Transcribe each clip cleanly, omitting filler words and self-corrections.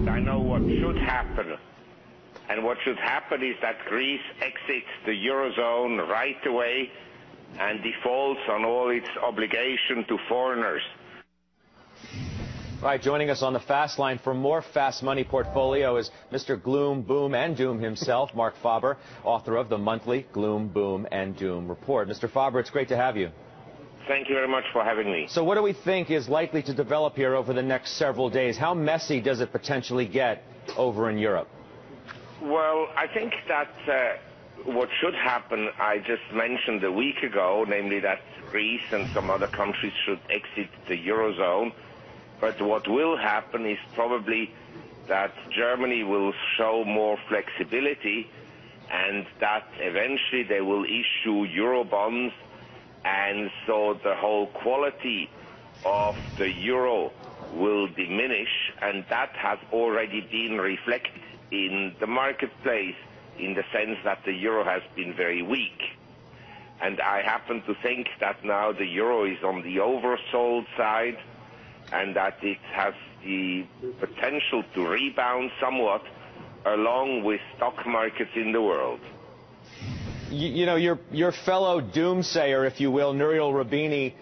I know what should happen. And what should happen is that Greece exits the Eurozone right away and defaults on all its obligation to foreigners. Right, joining us on the Fast Line for more Fast Money Portfolio is Mr. Gloom, Boom, and Doom himself, Marc Faber, author of the monthly Gloom, Boom, and Doom report. Mr. Faber, it's great to have you. Thank you very much for having me. So what do we think is likely to develop here over the next several days? How messy does it potentially get over in Europe? Well, I think that what should happen, I just mentioned a week ago, namely that Greece and some other countries should exit the Eurozone. But what will happen is probably that Germany will show more flexibility and that eventually they will issue Eurobonds, and so the whole quality of the euro will diminish, and that has already been reflected in the marketplace in the sense that the euro has been very weak. And I happen to think that now the euro is on the oversold side, and that it has the potential to rebound somewhat along with stock markets in the world. You know, your fellow doomsayer, if you will, Nouriel Roubini,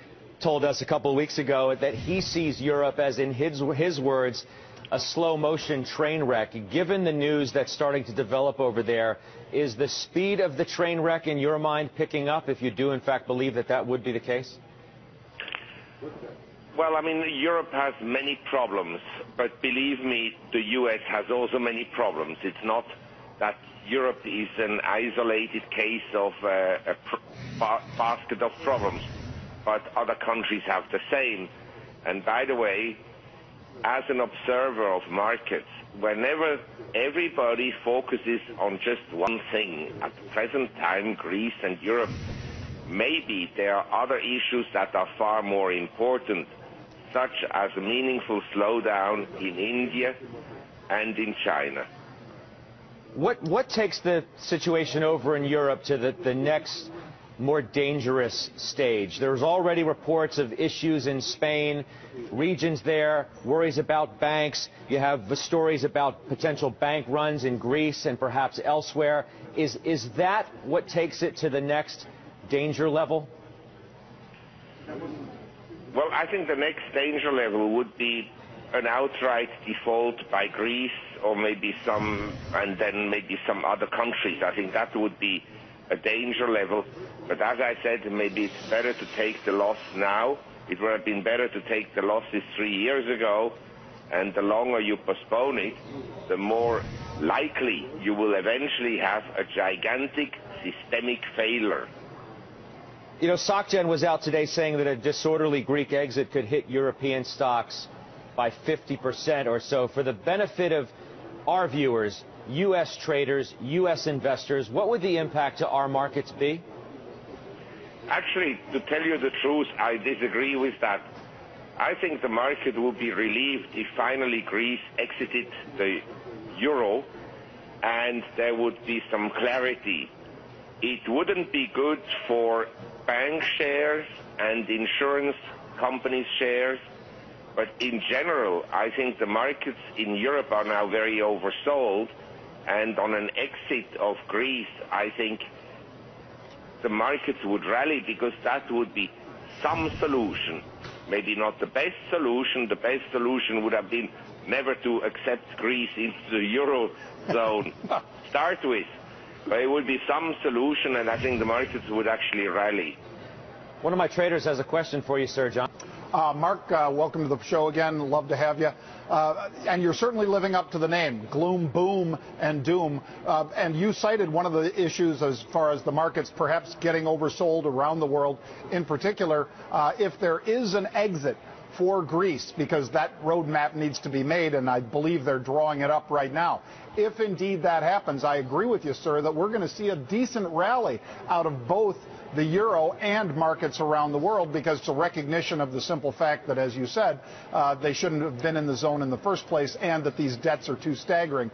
told us a couple of weeks ago that he sees Europe as, in his words, a slow-motion train wreck. Given the news that's starting to develop over there, is the speed of the train wreck in your mind picking up, if you do in fact believe that that would be the case? Well, I mean, Europe has many problems, but believe me, the U.S. has also many problems. It's not that Europe is an isolated case of a basket of problems, but other countries have the same. And by the way, as an observer of markets, whenever everybody focuses on just one thing, at the present time, Greece and Europe, maybe there are other issues that are far more important, such as a meaningful slowdown in India and in China. What takes the situation over in Europe to the next more dangerous stage? There's already reports of issues in Spain, regions there, worries about banks. You have the stories about potential bank runs in Greece and perhaps elsewhere. Is that what takes it to the next danger level? Well, I think the next danger level would be an outright default by Greece or maybe and then maybe some other countries. I think that would be a danger level. But as I said, maybe it's better to take the loss now. It would have been better to take the losses 3 years ago, and the longer you postpone it, the more likely you will eventually have a gigantic systemic failure. You know, SocGen was out today saying that a disorderly Greek exit could hit European stocks by 50% or so. For the benefit of our viewers, U.S. traders, U.S. investors, what would the impact to our markets be? Actually, to tell you the truth, I disagree with that. I think the market would be relieved if finally Greece exited the euro and there would be some clarity. It wouldn't be good for bank shares and insurance companies' shares, but in general, I think the markets in Europe are now very oversold, and on an exit of Greece, I think the markets would rally because that would be some solution. Maybe not the best solution. The best solution would have been never to accept Greece into the Eurozone start with. But it would be some solution, and I think the markets would actually rally. One of my traders has a question for you, Sir John. Marc, welcome to the show again. Love to have you. And you're certainly living up to the name, Gloom, Boom, and Doom. And you cited one of the issues as far as the markets perhaps getting oversold around the world. In particular, if there is an exit for Greece, because that roadmap needs to be made, and I believe they're drawing it up right now. If indeed that happens, I agree with you, sir, that we're going to see a decent rally out of both the euro and markets around the world, because it's a recognition of the simple fact that, as you said, they shouldn't have been in the zone in the first place, and that these debts are too staggering.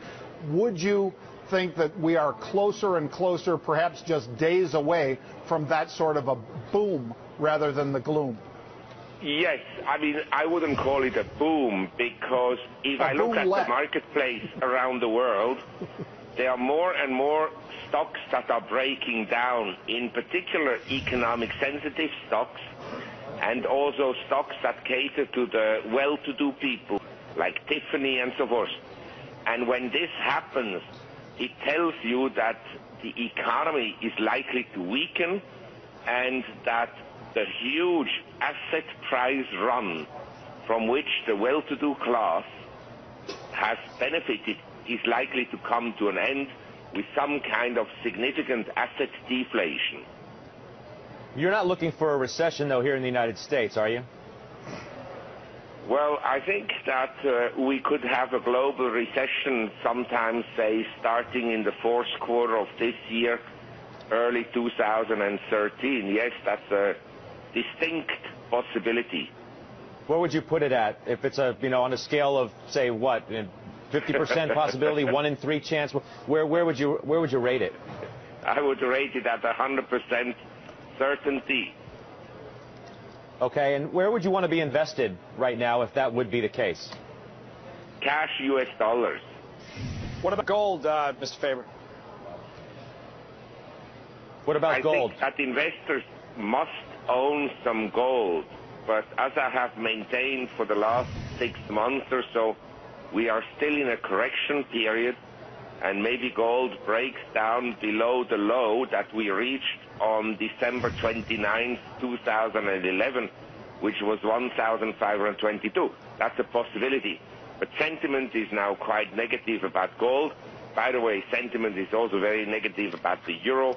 Would you think that we are closer and closer, perhaps just days away from that sort of a boom rather than the gloom? Yes, I mean, I wouldn't call it a boom, because if I look at the marketplace around the world, there are more and more stocks that are breaking down, in particular economic sensitive stocks, and also stocks that cater to the well-to-do people, like Tiffany and so forth. And when this happens, it tells you that the economy is likely to weaken, and that the huge asset price run from which the well-to-do class has benefited is likely to come to an end with some kind of significant asset deflation. You're not looking for a recession, though, here in the United States, are you? Well, I think that we could have a global recession sometime, say, starting in the fourth quarter of this year, early 2013. Yes, that's a distinct possibility. Where would you put it at? If it's on a scale of, say, what, 50% possibility, 1 in 3 chance, where would you rate it? I would rate it at 100% certainty. Okay, and where would you want to be invested right now if that would be the case? Cash, U.S. dollars. What about gold, Mr. Faber? What about gold? I think that investors must own some gold, but as I have maintained for the last 6 months or so, we are still in a correction period, and maybe gold breaks down below the low that we reached on December 29, 2011, which was 1,522. That's a possibility. But sentiment is now quite negative about gold. By the way, sentiment is also very negative about the euro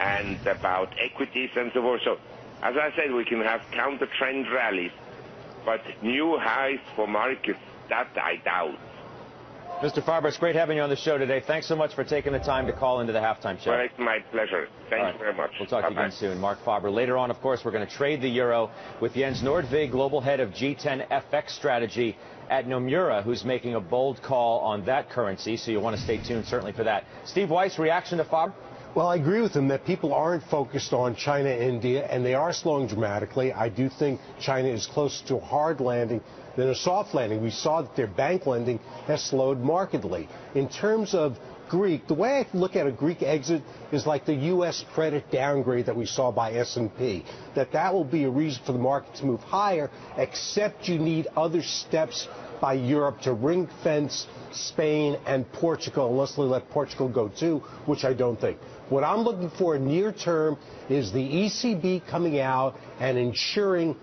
and about equities and so forth. So, as I said, we can have counter-trend rallies, but new highs for markets, that I doubt. Mr. Faber, it's great having you on the show today. Thanks so much for taking the time to call into the halftime show. Well, it's my pleasure. Thank you very much. We'll talk to you again soon. Marc Faber. Later on, of course, we're going to trade the euro with Jens Nordvig, global head of G10 FX strategy at Nomura, who's making a bold call on that currency. So you'll want to stay tuned, certainly, for that. Steve Weiss, reaction to Faber? Well, I agree with him that people aren't focused on China and India, and they are slowing dramatically. I do think China is closer to a hard landing than a soft landing. We saw that their bank lending has slowed markedly. In terms of Greek, the way I look at a Greek exit is like the U.S. credit downgrade that we saw by S&P, that will be a reason for the market to move higher, except you need other steps by Europe to ring fence Spain and Portugal, unless they let Portugal go too, which I don't think. What I'm looking for near term is the ECB coming out and ensuring